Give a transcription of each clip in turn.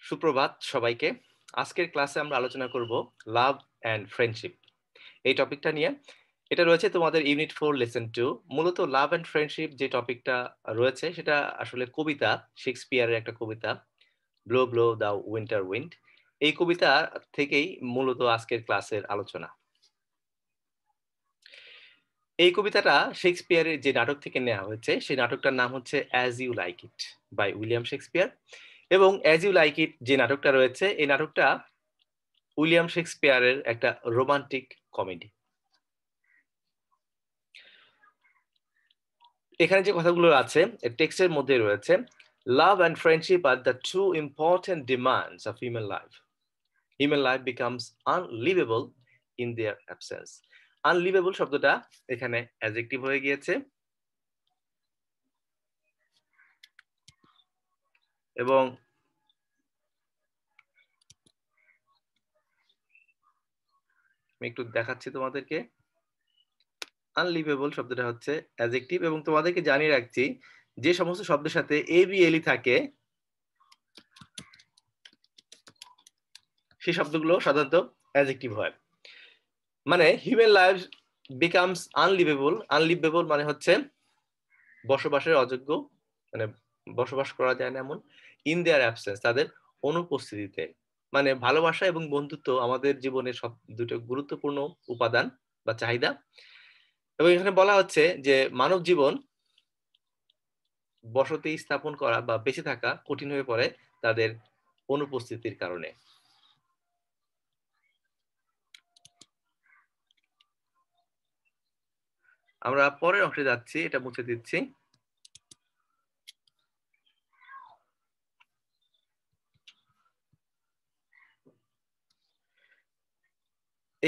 সুপ্রভাত সবাইকে। আজকের ক্লাসে আমরা আলোচনা করব লাভ অ্যান্ড ফ্রেন্ডশিপ। এই টপিকটা নিয়ে। এটা রয়েছে তোমাদের ইউনিট 4 লেসন 2। মূলত লাভ অ্যান্ড ফ্রেন্ডশিপ যে টপিকটা রয়েছে সেটা আসলে কবিতা, শেক্সপিয়ারের একটা কবিতা, blow blow the winter wind. এই কবিতা থেকেই মূলত আজকের ক্লাসের আলোচনা। এই কবিতাটা শেক্সপিয়ারের যে নাটক থেকে নেওয়া হয়েছে সেই নাটকটার নাম হচ্ছে as you like it by William Shakespeare. এবং অ্যাজ ইউ লাইক ইট যে নাটকটা রয়েছে এই নাটকটা উইলিয়াম শেক্সপিয়ারের একটা রোমান্টিক কমেডি। এখানে যে কথাগুলো আছে টেক্সটের মধ্যে রয়েছে, লাভ অ্যান্ড ফ্রেন্ডশিপ আর the two important demands of human life. Human life becomes unliveable in their absence. Unliveable শব্দটা এখানে অ্যাডজেক্টিভ হয়ে গিয়েছে এবং আমি একটু দেখাচ্ছি তোমাদেরকে। আনলিভেবল শব্দটা হচ্ছে অ্যাডজেক্টিভ এবং তোমাদেরকে জানিয়ে রাখছি যে সমস্ত শব্দের সাথে এ বি এল ই থাকে সেই শব্দগুলো সাধারণত অ্যাডজেক্টিভ হয়। মানে হিউম্যান লাইফ বিকামস আনলিভেবল। আনলিভেবল মানে হচ্ছে বসবাসের অযোগ্য, মানে বসবাস করা যায় না এমন। ইন দেয়ার অ্যাবসেন্স, তাদের অনুপস্থিতিতে। মানে ভালোবাসা এবং বন্ধুত্ব আমাদের জীবনের সব দুটো গুরুত্বপূর্ণ উপাদান বা চাহিদা। এবং এখানে বলা হচ্ছে যে মানব জীবন বসতি স্থাপন করা বা বেঁচে থাকা কঠিন হয়ে পড়ে তাদের অনুপস্থিতির কারণে। আমরা পরের অংশে যাচ্ছি, এটা মুছে দিচ্ছি।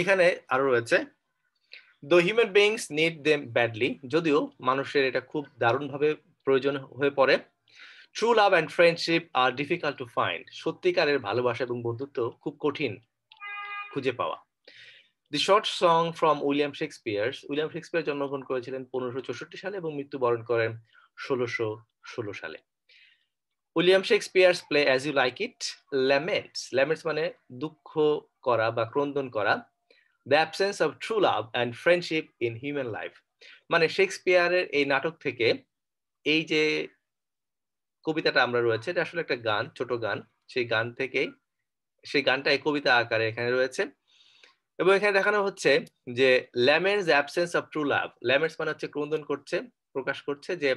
এখানে আরো রয়েছে, the human beings need them badly. যদিও মানুষের এটা খুব দারুণভাবে প্রয়োজন হয়ে পড়ে। True love and friendship are difficult to find. সত্যিকারের ভালোবাসা এবং বন্ধুত্ব খুব কঠিন খুঁজে পাওয়া। The short song from William Shakespeare. William Shakespeare জন্মগ্রহণ করেছিলেন 1564 সালে এবং মৃত্যুবরণ করেন 1616 সালে। William Shakespeare's play as you like it laments. Laments মানে দুঃখ করা বা ক্রন্দন করা the absence of true love and friendship in human life. মানে শেক্সপিয়ারের এই নাটক থেকে এই যে কবিতাটা আমরা রয়েছে এটা আসলে একটা গান, ছোট গান। সেই গান থেকেই সেই গানটা এই কবিতা আকারে এখানে রয়েছে এবং এখানে দেখানো হচ্ছে যে ল্যামেন্টস অ্যাবসেন্স অফ ট্রু লাভ। ল্যামেন্টস মানে হচ্ছে ক্রন্দন করছে, প্রকাশ করছে যে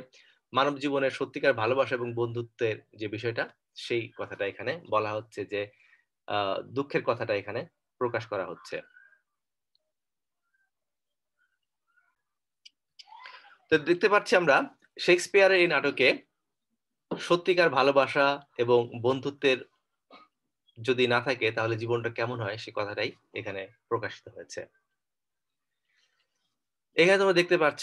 মানব জীবনের সত্যিকার ভালোবাসা এবং বন্ধুত্বের যে বিষয়টা সেই কথাটা এখানে বলা হচ্ছে, যে দুঃখের কথাটা এখানে প্রকাশ করা হচ্ছে। তো দেখতে পাচ্ছি আমরা শেক্সপিয়ারের এই নাটকে সত্যিকার ভালোবাসা এবং বন্ধুত্বের যদি না থাকে তাহলে জীবনটা কেমন হয় সে কথাটাই এখানে প্রকাশিত হয়েছে। এখানে তোমরা দেখতে পাচ্ছ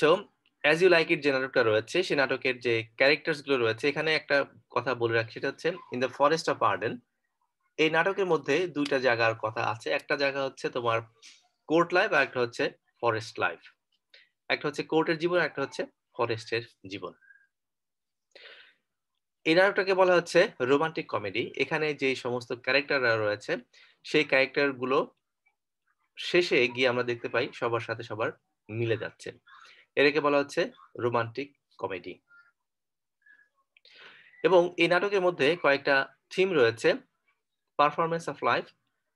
অ্যাজ ইউ লাইক ইট যে নাটকটা রয়েছে সেই নাটকের যে ক্যারেক্টার্স গুলো রয়েছে, এখানে একটা কথা বলে রাখি, সেটা হচ্ছে in the forest of Arden. এই নাটকের মধ্যে দুইটা জায়গার কথা আছে। একটা জায়গা হচ্ছে তোমার কোর্ট লাইফ আর একটা হচ্ছে ফরেস্ট লাইফ। একটা হচ্ছে কোর্টের জীবন, একটা হচ্ছে ফরেস্টের জীবন। এই নাটকটাকে বলা হচ্ছে রোমান্টিক কমেডি। এখানে যে সমস্ত ক্যারেক্টাররা রয়েছে সেই ক্যারেক্টার গুলো শেষে গিয়ে আমরা দেখতে পাই সবার সাথে সবার মিলে যাচ্ছে। এটাকে বলা হচ্ছে রোমান্টিক কমেডি। এবং এই নাটকের মধ্যে কয়েকটা থিম রয়েছে: performance of life,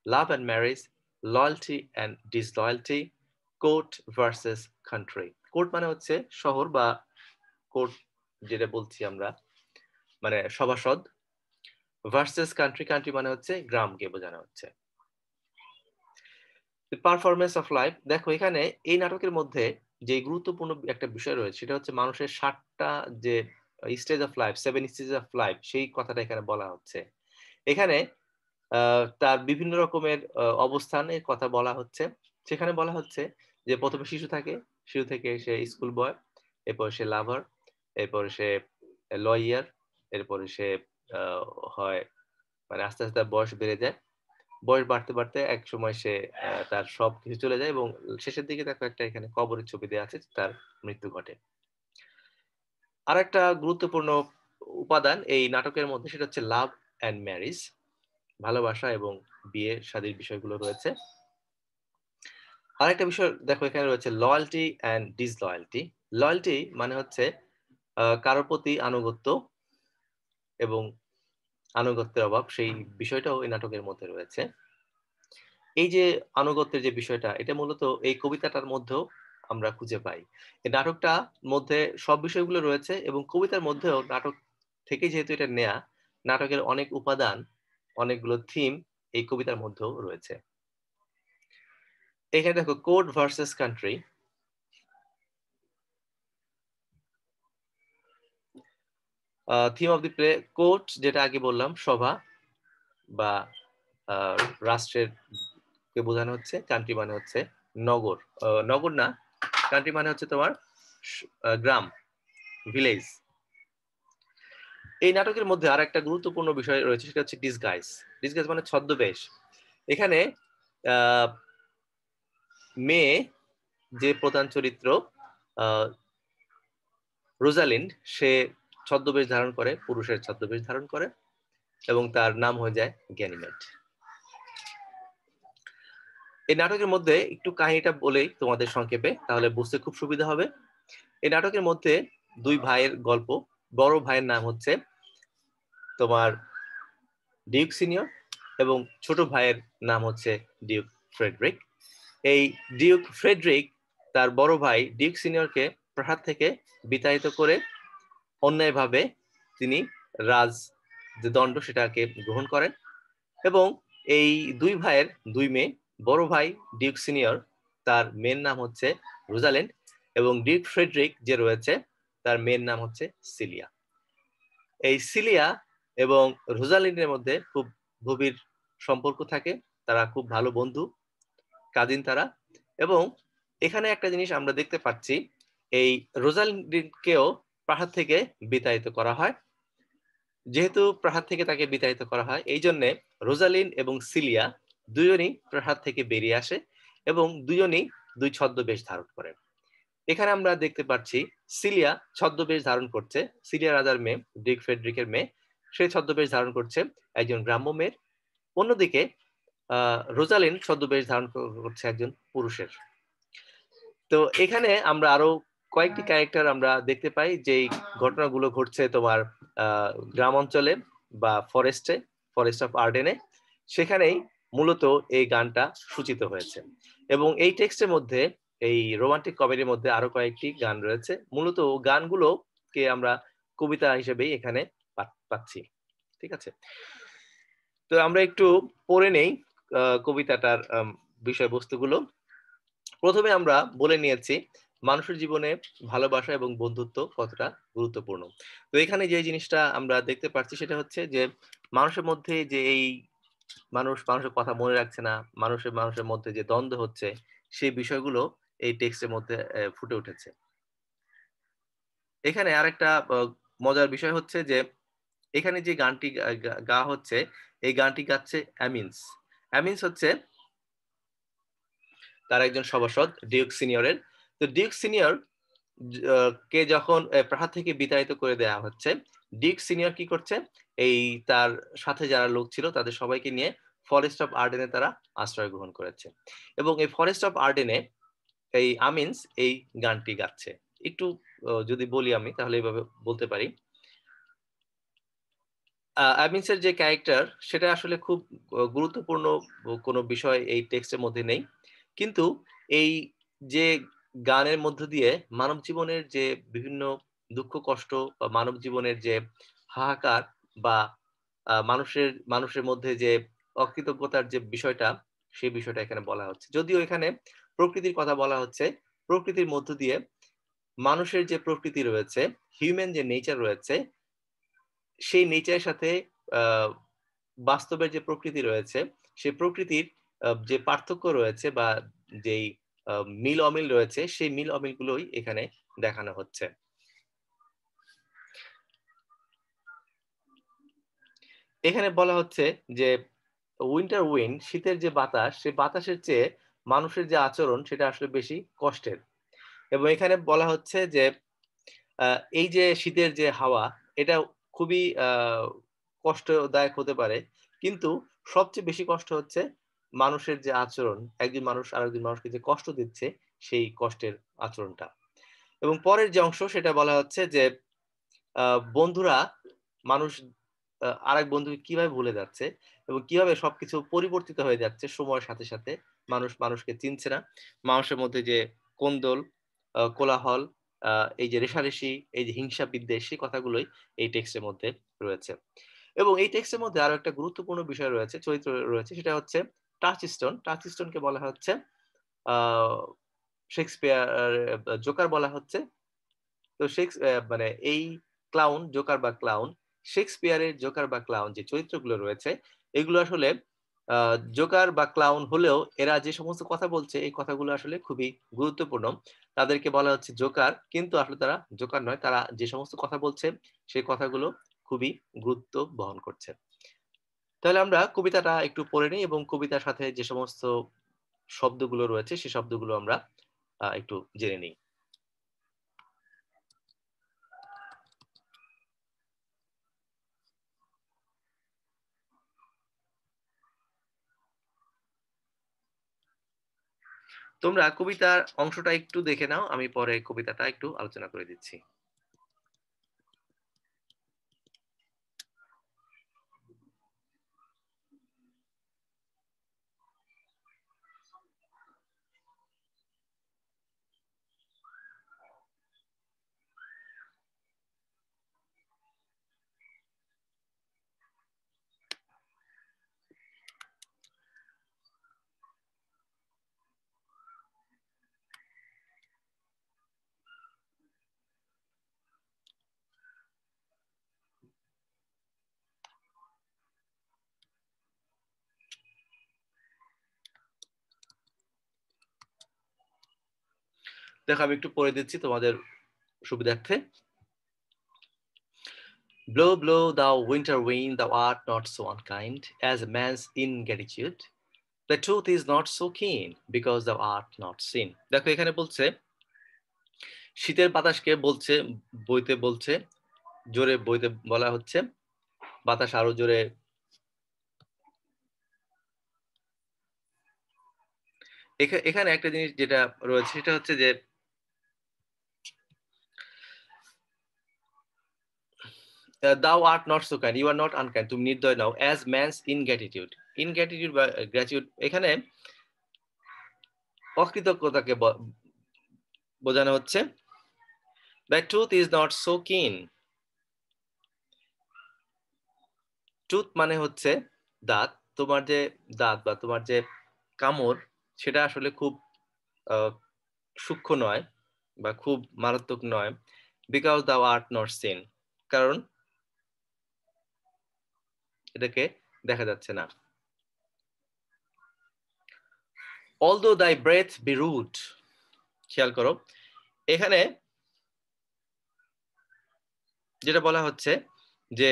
love and marriage, loyalty and disloyalty, court versus country. Court মানে হচ্ছে শহর বা কোর্ট যেটা বলছি আমরা, মানে সভাসদ, ভার্সেস কান্ট্রি, কান্ট্রি মানে হচ্ছে গ্রামকে বোঝানো হচ্ছে। পারফরমেন্স অফ লাইফ, দেখো এখানে এই নাটকের মধ্যে যে গুরুত্বপূর্ণ একটা বিষয় রয়েছে সেটা হচ্ছে মানুষের 7টা যে stage of life, 7 stage of life, সেই কথাটা এখানে বলা হচ্ছে। এখানে তার বিভিন্ন রকমের অবস্থানের কথা বলা হচ্ছে। সেখানে বলা হচ্ছে যে প্রথমে শিশু থাকে, শিশু থেকে সে স্কুল বয়, এরপরে সে লাভার, এরপরে সে লয়ার, এরপরে সে হয়, মানে আস্তে আস্তে তার বয়স বেড়ে যায়। বয়স বাড়তে বাড়তে এক সময় সে তার সব কিছু চলে যায় এবং শেষের দিকে দেখো একটা এখানে কবরের ছবি দেওয়া আছে, তার মৃত্যু ঘটে। আর একটা গুরুত্বপূর্ণ উপাদান এই নাটকের মধ্যে সেটা হচ্ছে লাভ অ্যান্ড ম্যারেজ। ভালোবাসা এবং বিয়ে শাদীর বিষয়গুলো রয়েছে। আরেকটা বিষয় দেখো এখানে রয়েছে লয়্যালটি অ্যান্ড ডিসলয়্যালটি। লয়্যালটি মানে হচ্ছে কারোর প্রতি আনুগত্য এবং আনুগত্যের অভাব, সেই বিষয়টাও এই নাটকের মধ্যে রয়েছে। এই যে আনুগত্যের যে বিষয়টা, এটা মূলত এই কবিতাটার মধ্যেও আমরা খুঁজে পাই। এই নাটকটা মধ্যে সব বিষয়গুলো রয়েছে এবং কবিতার মধ্যেও নাটক থেকে যেহেতু এটা নেয়া, নাটকের অনেক উপাদান, অনেকগুলো থিম এই কবিতার মধ্যেও রয়েছে। এখানে দেখো code versus country. Theme of the play court, যেটা আগে বললাম সভা বা রাষ্ট্রের কে বোঝানো হচ্ছে, কান্ট্রি মানে হচ্ছে নগর, নগর না, কান্ট্রি মানে হচ্ছে তোমার গ্রাম, ভিলেজ। এই নাটকের মধ্যে আর একটা গুরুত্বপূর্ণ বিষয় রয়েছে, সেটা হচ্ছে ডিসগাইজ। ডিসগাইজ মানে ছদ্মবেশ। এখানে মেয়ে যে প্রধান চরিত্র রোজালিন্ড, সে ছদ্মবেশ ধারণ করে, পুরুষের ছদ্মবেশ ধারণ করে এবং তার নাম হয়ে যায় গ্যানিমেড। এই নাটকের মধ্যে একটু কাহিনীটা বলেই তোমাদের সংক্ষেপে, তাহলে বুঝতে খুব সুবিধা হবে। এই নাটকের মধ্যে দুই ভাইয়ের গল্প। বড় ভাইয়ের নাম হচ্ছে তোমার ডিউক সিনিয়র এবং ছোট ভাইয়ের নাম হচ্ছে ডিউক ফ্রেডরিক। এই ডিউক ফ্রেডরিক তার বড় ভাই ডিউক সিনিয়রকে প্রাসাদ থেকে বিতাড়িত করে অন্যায়ভাবে তিনি রাজ যে দণ্ড সেটাকে গ্রহণ করেন এবং এই দুই ভাইয়ের দুই মেয়ে, বড় ভাই ডিউক সিনিয়র, তার মেয়ের নাম হচ্ছে রোজালিন্ড এবং ডিউক ফ্রেডরিক যে রয়েছে তার মেয়ের নাম হচ্ছে সিলিয়া। এই সিলিয়া এবং রোজালিন্ডের মধ্যে খুব গভীর সম্পর্ক থাকে, তারা খুব ভালো বন্ধু, কাজিন তারা। এবং এখানে একটা জিনিস আমরা দেখতে পাচ্ছি, এই রোজালিন্ডকেও প্রাসাদ থেকে বিতাড়িত করা হয়। যেহেতু প্রাসাদ থেকে তাকে বিতাড়িত করা হয়, এই জন্য রোজালিন এবং সিলিয়া দুজনই প্রাসাদ থেকে বেরিয়ে আসে এবং দুজনই দুই ছদ্মবেশ ধারণ করে। এখানে আমরা দেখতে পাচ্ছি সিলিয়া ছদ্মবেশ ধারণ করছে, সিলিয়া রাজার মেয়ে, ডিক ফ্রেডরিকের মেয়ে, সে ছদ্মবেশ ধারণ করছে একজন গ্রাম্য মেয়ের। অন্যদিকে রোজালিন ছদ্মবেশ ধারণ করছে একজন পুরুষের। তো এখানে আমরা আরো কয়েকটি ক্যারেক্টার আমরা দেখতে পাই, যেই ঘটনাগুলো ঘটছে তোমার গ্রাম অঞ্চলে বা ফরেস্টে, ফরেস্ট অফ আর্ডেনে, সেখানেই মূলত এই গানটা সূচিত হয়েছে। এবং এই টেক্সটের মধ্যে, এই রোমান্টিক কমেডির মধ্যে আরো কয়েকটি গান রয়েছে, মূলত গানগুলোকে আমরা কবিতা হিসেবেই এখানে পাচ্ছি। ঠিক আছে, তো আমরা একটু পড়ে নেই কবিতাটার বিষয়বস্তুগুলো। প্রথমে আমরা বলে নিয়েছি মানুষের জীবনে ভালোবাসা এবং বন্ধুত্ব কতটা গুরুত্বপূর্ণ। তো এখানে যে জিনিসটা আমরা দেখতে পাচ্ছি সেটা হচ্ছে যে মানুষের মধ্যে যে এই মানুষের কথা মনে রাখছে না, মানুষের মধ্যে যে দ্বন্দ্ব হচ্ছে, সেই বিষয়গুলো এই টেক্সটের মধ্যে ফুটে উঠেছে। এখানে আরেকটা মজার বিষয় হচ্ছে যে এখানে যে গানটি গা হচ্ছে, এই গানটি গাচ্ছে অ্যামিন্স। অ্যামিন্স হচ্ছে তার একজন সভাসদ ডিউক সিনিয়রের। তো ডিউক সিনিয়র কে যখন প্রাসাদ থেকে বিতাড়িত করে দেওয়া হচ্ছে, ডিউক সিনিয়র কি করছে, এই তার সাথে যারা লোক ছিল তাদের সবাইকে নিয়ে ফরেস্ট অফ আর্ডেনে তারা আশ্রয় গ্রহণ করেছে এবং এই ফরেস্ট অফ আর্ডেনে এই আমিন্স এই গানটি গাচ্ছে। একটু যদি বলি আমি, তাহলে এইভাবে বলতে পারি, অ্যামিন্সের যে ক্যারেক্টার সেটা আসলে খুব গুরুত্বপূর্ণ কোনো বিষয় এই টেক্সটের মধ্যে নেই, কিন্তু এই যে গানের মধ্য দিয়ে মানব জীবনের যে বিভিন্ন দুঃখ কষ্ট বা মানব জীবনের যে হাহাকার বা মানুষের মধ্যে যে অকৃতজ্ঞতার যে বিষয়টা, সেই বিষয়টা এখানে বলা হচ্ছে। যদিও এখানে প্রকৃতির কথা বলা হচ্ছে, প্রকৃতির মধ্য দিয়ে মানুষের যে প্রকৃতি রয়েছে, হিউম্যান যে নেচার রয়েছে, সেই নেচারের সাথে বাস্তবের যে প্রকৃতি রয়েছে, সেই প্রকৃতির যে পার্থক্য রয়েছে বা যেই মিল অমিল রয়েছে, সেই মিল অমিল গুলোই এখানে দেখানো হচ্ছে। এখানে বলা হচ্ছে যে উইন্টার উইন্ড, শীতের যে বাতাস, সেই বাতাসের চেয়ে মানুষের যে আচরণ সেটা আসলে বেশি কষ্টের। এবং এখানে বলা হচ্ছে যে এই যে শীতের যে হাওয়া, এটা খুবই কষ্টদায়ক হতে পারে, কিন্তু সবচেয়ে বেশি কষ্ট হচ্ছে মানুষের যে আচরণ, একজন মানুষ আরেকজন মানুষকে যে কষ্ট দিচ্ছে সেই কষ্টের আচরণটা। এবং পরের যে অংশ সেটা বলা হচ্ছে যে আ বন্ধুরা মানুষ আরেক বন্ধুকে কিভাবে ভুলে যাচ্ছে এবং কিভাবে সবকিছু পরিবর্তিত হয়ে যাচ্ছে সময়ের সাথে, সাথে। মানুষ মানুষকে চিনছে না। মানুষের মধ্যে যে কোন্দল, কোলাহল, আ এই যে রেষারেষি, এই যে হিংসা বিদ্বেষ সেই কথাগুলোই এই টেক্সটের মধ্যে রয়েছে। এবং এই টেক্সটের মধ্যে আরো একটা গুরুত্বপূর্ণ বিষয় রয়েছে, চরিত্র রয়েছে সেটা হচ্ছে টাচস্টোন। টাচস্টোনকে বলা হচ্ছে আ শেক্সপিয়ার জোকার বলা হচ্ছে। তো মানে এই ক্লাউন, জোকার বা ক্লাউন, শেক্সপিয়ারের জোকার বা ক্লাউন যে চরিত্রগুলো রয়েছে, এগুলো আসলে আ জোকার বা ক্লাউন হলেও এরা যে সমস্ত কথা বলছে, এই কথাগুলো আসলে খুবই গুরুত্বপূর্ণ। তাদেরকে বলা হচ্ছে জোকার, কিন্তু আসলে তারা জোকার নয়। তারা যে সমস্ত কথা বলছে, সেই কথাগুলো খুবই গুরুত্ব বহন করছে। তাহলে আমরা কবিতাটা একটু পড়ে নিই এবং কবিতার সাথে যে সমস্ত শব্দগুলো রয়েছে, সেই শব্দগুলো আমরা একটু জেনে নিই। তোমরা কবিতার অংশটা একটু দেখে নাও। আমি পরে কবিতাটা একটু আলোচনা করে দিচ্ছি। দেখো আমি একটু পড়ে দিচ্ছি তোমাদের সুবিধার্থে। Blow, blow, thou winter wind, thou art not so unkind as a man's ingratitude. The truth is not so keen because thou art not seen. দেখো এখানে বলছে শীতের বাতাসকে বলছে বইতে বলছে, জোরে বইতে বলা হচ্ছে। বাতাস আরো জোরে। এখানে একটা জিনিস যেটা রয়েছে সেটা হচ্ছে যে thou art not so kind, you are not unkind, তুমি নির্দয় নাও, as man's ingratitude. Ingratitude বা গ্র্যাটিটিউড এখানে অকৃতজ্ঞতাকে বোঝানো হচ্ছে। The truth is not so keen. Tooth মানে হচ্ছে দাঁত। তোমার যে দাঁত বা তোমার যে কামড় সেটা আসলে খুব আহ, সূক্ষ্ম নয় বা খুব মারাত্মক নয়। Because thou art not seen, কারণ এটাকে দেখা যাচ্ছে না। although thy breath be rude, খেয়াল করো এখানে যেটা বলা হচ্ছে যে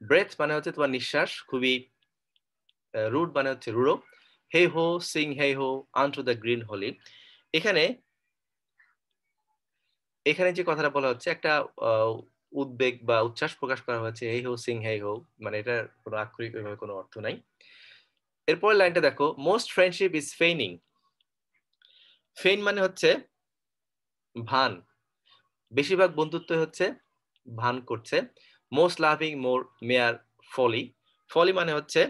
ব্রেথ মানে হচ্ছে তোমার নিঃশ্বাস, খুবই রুড মানে হচ্ছে রূঢ়। হে হো সিং হে হো আনটু দ্য গ্রিন হোলি। এখানে এখানে যে কথাটা বলা হচ্ছে একটা আহ, উদ্বেগ বা উচ্ছ্বাস প্রকাশ করা হয়েছে, হে হো সিং হে হো, মানে এটার কোনো আক্ষরিক ভাবে কোনো অর্থ নাই। এরপরের লাইনটা দেখো, মোস্ট ফ্রেন্ডশিপ ইজ ফেইনিং। ফেইন মানে হচ্ছে ভান, বেশিরভাগ বন্ধুত্ব হচ্ছে ভান করছে। মোস্ট লাভিং মোর মেয়ার ফলি। ফলি মানে হচ্ছে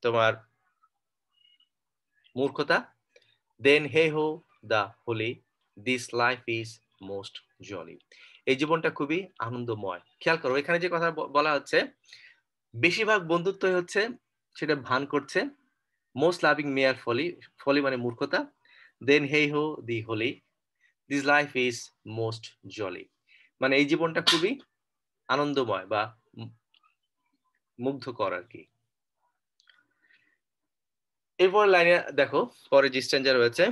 তোমার মূর্খতা। Then hey ho the holly, this life is most jolly. এই জীবনটা খুবই আনন্দময়। খেয়াল করো এখানে যে কথা বলা হচ্ছে, বেশিরভাগ বন্ধুত্বই হচ্ছে সেটা ভান করছে। মোস্ট লাভিং মেয়ার ফলি, ফলি মানে মূর্খতা। Then hey ho the holly, this life is most jolly, মানে এই জীবনটা খুবই আনন্দময় বা মুগ্ধকর আর কি। এরপর লাইনে দেখো পরে যে স্ট্যান্জা রয়েছে,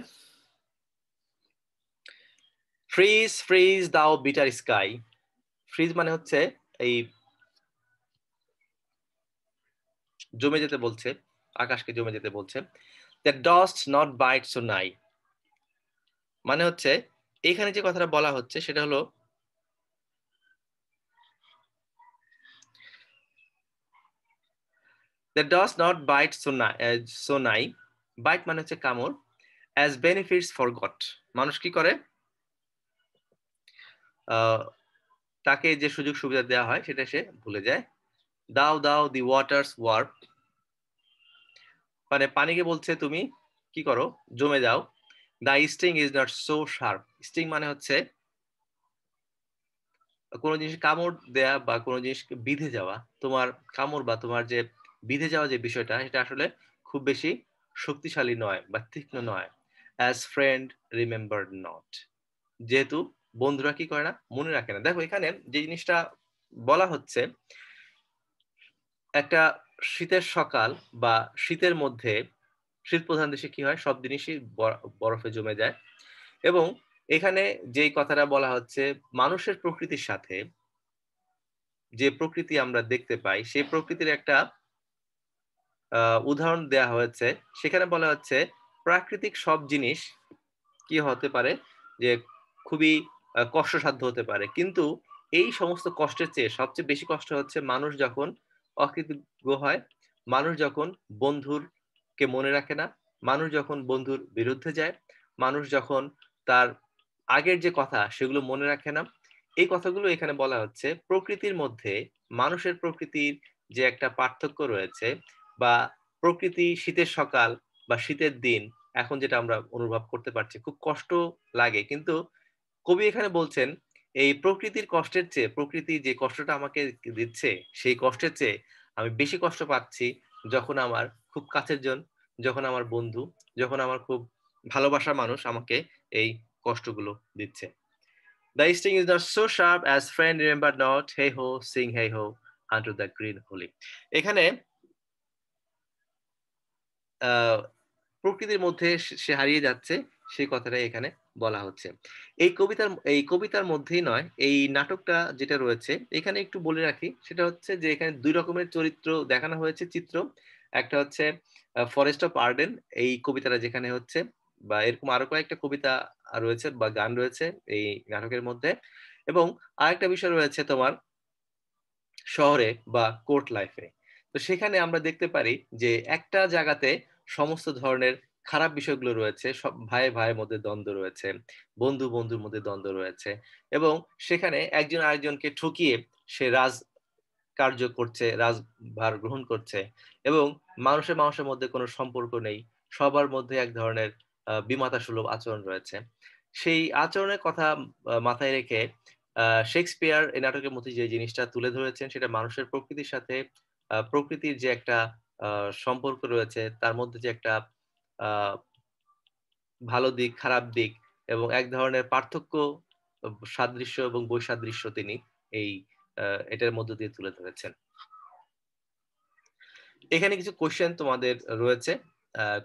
ফ্রিজ ফ্রিজ দাও বিটার স্কাই। ফ্রিজ মানে হচ্ছে এই জমে যেতে বলছে, আকাশকে জমে যেতে বলছে। দ্যাট ডস্ট নট বাইট সো নাই, মানে হচ্ছে এখানে যে কথাটা বলা হচ্ছে, সেটা হলো, that does not bite so nigh, bite মানে হচ্ছে কামড়, as benefits forgot, মানুষ কি করে তাকে যে সুযোগ সুবিধা দেওয়া হয় সেটা সে ভুলে যায়। দাও দাও দি ওয়াটার্স ওয়ার্প, মানে পানিকে বলছে তুমি কি করো, জমে যাও। The sting is not so sharp, sting মানে হচ্ছে কোনো জিনিস কামড় দেয়া বা কোনো জিনিসকে বিঁধে যাওয়া, তোমার কামড় বা তোমার যে বিঁধে যাওয়া যে বিষয়টা সেটা আসলে খুব বেশি শক্তিশালী নয় বা তীক্ষ্ণ নয়। অ্যাজ ফ্রেন্ড রিমেম্বার্ড নট, যেহেতু বন্ধুরা কি করে না, মনে রাখে না। দেখো এখানে যে জিনিসটা বলা হচ্ছে, একটা শীতের সকাল বা শীতের মধ্যে, শীত প্রধান দেশে কি হয়, সব জিনিসই বরফে জমে যায়। এবং এখানে যেই কথাটা বলা হচ্ছে, মানুষের প্রকৃতির সাথে যে প্রকৃতি আমরা দেখতে পাই সেই প্রকৃতির একটা উদাহরণ দেয়া হয়েছে। সেখানে বলা হচ্ছে প্রাকৃতিক সব জিনিস কি হতে পারে, যে খুবই কষ্টসাধ্য হতে পারে, কিন্তু এই সমস্ত কষ্টের চেয়ে সবচেয়ে বেশি কষ্ট হচ্ছে মানুষ যখন অকৃতজ্ঞ হয়, মানুষ যখন বন্ধুর কে মনে রাখে না, মানুষ যখন বন্ধুর বিরুদ্ধে যায়, মানুষ যখন তার আগের যে কথা সেগুলো মনে রাখে না। এই কথাগুলো এখানে বলা হচ্ছে প্রকৃতির মধ্যে, মানুষের প্রকৃতির যে একটা পার্থক্য রয়েছে, বা প্রকৃতি শীতের সকাল বা শীতের দিন এখন যেটা আমরা অনুভব করতে পারছি খুব কষ্ট লাগে, কিন্তু কবি এখানে বলছেন এই প্রকৃতির কষ্টের চেয়ে, প্রকৃতি যে কষ্টটা আমাকে দিচ্ছে সেই কষ্টের চেয়ে আমি বেশি কষ্ট পাচ্ছি যখন আমার খুব কাছের জন, যখন আমার বন্ধু, যখন আমার খুব ভালোবাসার মানুষ আমাকে এই কষ্টগুলো দিচ্ছে। The sting is not so sharp as friend remember not, hey ho sing hey ho unto the green holy। এখানে প্রকৃতির মধ্যে সে হারিয়ে যাচ্ছে সেই কথাটাই এখানে বলা হচ্ছে। এই কবিতার মধ্যেই নয়, এই নাটকটা যেটা রয়েছে এখানে একটু বলে রাখি, সেটা হচ্ছে যে এখানে দুই রকমের চরিত্র দেখানো হয়েছে, চিত্র। একটা হচ্ছে ফরেস্ট অফ আর্ডেন, এই কবিতাটা যেখানে হচ্ছে, বা এরকম আরো কয়েকটা কবিতা রয়েছে বা গান রয়েছে এই নাটকের মধ্যে। এবং আরেকটা বিষয় রয়েছে তোমার শহরে বা কোর্ট লাইফে। তো সেখানে আমরা দেখতে পারি যে একটা জায়গাতে সমস্ত ধরনের খারাপ বিষয়গুলো রয়েছে, সব ভাই ভাইয়ের মধ্যে দ্বন্দ্ব রয়েছে, বন্ধু বন্ধুর মধ্যে দ্বন্দ্ব রয়েছে, এবং সেখানে একজন আরেকজনকে ঠকিয়ে সে রাজ কার্য করছে, রাজভার গ্রহণ করছে, এবং মানুষের মানুষের মধ্যে কোনো সম্পর্ক নেই, সবার মধ্যে এক ধরনের বিমাতা সুলভ আচরণ রয়েছে। সেই আচরণের কথা মাথায় রেখে শেক্সপিয়ার এই নাটকের মধ্যে যে জিনিসটা তুলে ধরেছেন সেটা মানুষের প্রকৃতির সাথে, প্রকৃতির যে একটা সম্পর্ক রয়েছে তার মধ্যে যে একটা আহ, ভালো দিক খারাপ দিক এবং এক ধরনের পার্থক্য, সাদৃশ্য এবং বৈসাদৃশ্য তিনি এই এটার মধ্য দিয়ে তুলে ধরেছেন। এখানে কিছু কোশ্চেন তোমাদের রয়েছে,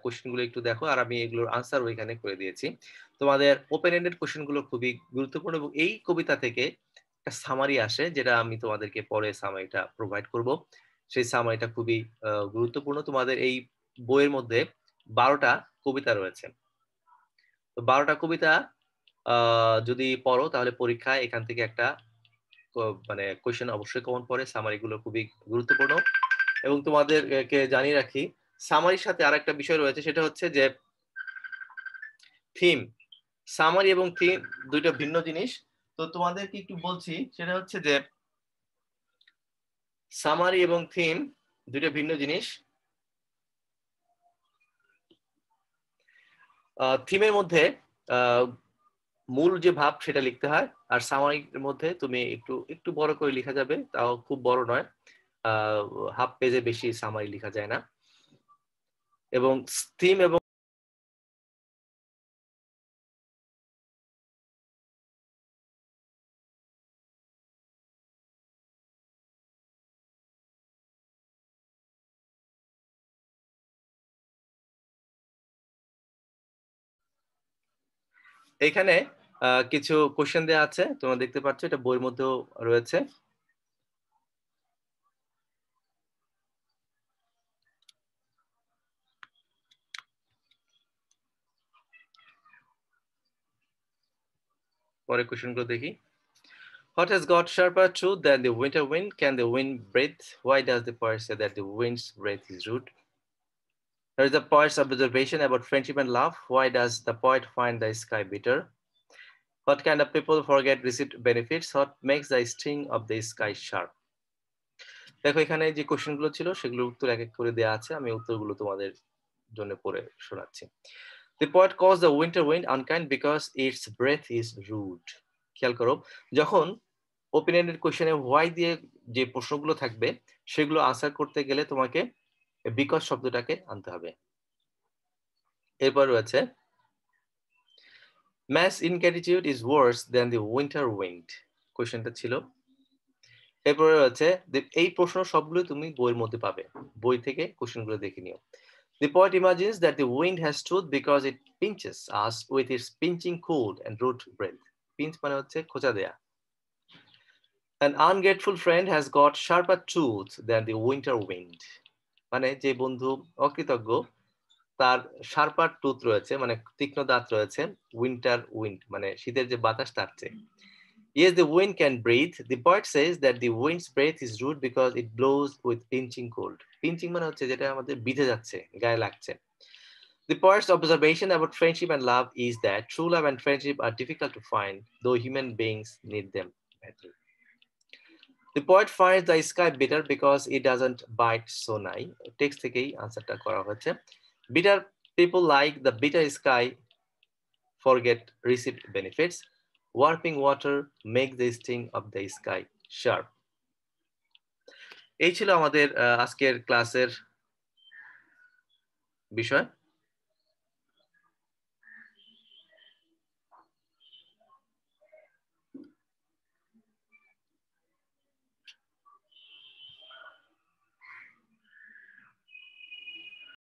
কোশ্চেন গুলো একটু দেখো, আর আমি এগুলোর আনসার ওইখানে করে দিয়েছি। তোমাদের ওপেন এন্ডেড কোশ্চেন গুলো খুবই গুরুত্বপূর্ণ, এবং এই কবিতা থেকে একটা সামারি আসে যেটা আমি তোমাদেরকে পরে সামারিটা প্রোভাইড করব। সেই সামারিটা খুবই গুরুত্বপূর্ণ। তোমাদের এই বইয়ের মধ্যে 12টা কবিতা রয়েছে। তো 12টা কবিতা যদি পড়ো তাহলে পরীক্ষায় এখান থেকে একটা মানে কোশ্চেন অবশ্যই কমন পড়ে। সামারি গুলো খুবই গুরুত্বপূর্ণ। এবং তোমাদেরকে জানিয়ে রাখি সামারির সাথে আরেকটা বিষয় রয়েছে, সেটা হচ্ছে যে থিম। সামারি এবং থিম দুইটা ভিন্ন জিনিস। তো তোমাদেরকে একটু বলছি, সেটা হচ্ছে যে সামারি এবং থিম দুইটা ভিন্ন জিনিস। থিমের মধ্যে মূল যে ভাব সেটা লিখতে হয়, আর সামারির মধ্যে তুমি একটু একটু বড় করে লেখা যাবে, তাও খুব বড় নয়, হাফ পেজে বেশি সামারি লেখা যায় না। এবং থিম এবং এখানে কিছু কোশ্চেন দেওয়া আছে, তোমরা দেখতে পাচ্ছ, এটা বইয়ের মধ্যেও রয়েছে। পরে কোশ্চেন গুলো দেখি। What has got sharper tooth than the winter wind? Can the wind breathe? Why does the poet say that the wind's breath is rude? There is the poet's observation about friendship and love. Why does the poet find the sky bitter? What kind of people forget received benefits? What makes the sting of the sky sharp? দেখো এখানে যে কোশ্চেনগুলো ছিল সেগুলোর উত্তর এক এক করে দেওয়া আছে, আমি উত্তরগুলো তোমাদের জন্য পড়ে শোনাচ্ছি। The poet calls the winter wind unkind because its breath is rude. খেয়াল করো, যখন ওপেন-এন্ডেড কোশ্চেনে হোয়াই দিয়ে যে প্রশ্নগুলো থাকবে সেগুলো আনসার করতে গেলে তোমাকে বিকজ শব্দটাকে আনতে হবে। এরপর রয়েছে mass ingratitude is worse than the winter wind, কোশ্চেনটা ছিল। এরপরে রয়েছে এই প্রশ্ন সবগুলো তুমি বইয়ের মধ্যে পাবে, বই থেকে কোশ্চেনগুলো দেখে নিও। The poet imagines that the wind has tooth because it pinches us with its pinching cold and rude breath. Pinch মানে হচ্ছে খোঁচা দেয়া। An ungrateful friend has got sharper tooth than the winter wind. মানে যে বন্ধু অকৃতজ্ঞ তার sharper tooth রয়েছে, মানে তীক্ষ্ণ দাঁত রয়েছে উইন্টার উইন্ড মানে শীতের যে বাতাস তার চেয়ে। Yes, the wind can breathe. The poet says that the wind's breath is rude because it blows with pinching cold. Pinching মানে হচ্ছে যেটা আমাদের বিঁধে যাচ্ছে, গায়ে লাগছে। The poet's observation about friendship and love is that true love and friendship are difficult to find, though human beings need them badly. The poet finds the sky bitter because it doesn't bite so nigh. Text থেকেই আনসারটা করা হয়েছে। Bitter people like the bitter sky forget received benefits. Warping water make the sting of the sky sharp. এই ছিল আমাদের আজকের ক্লাসের বিষয়।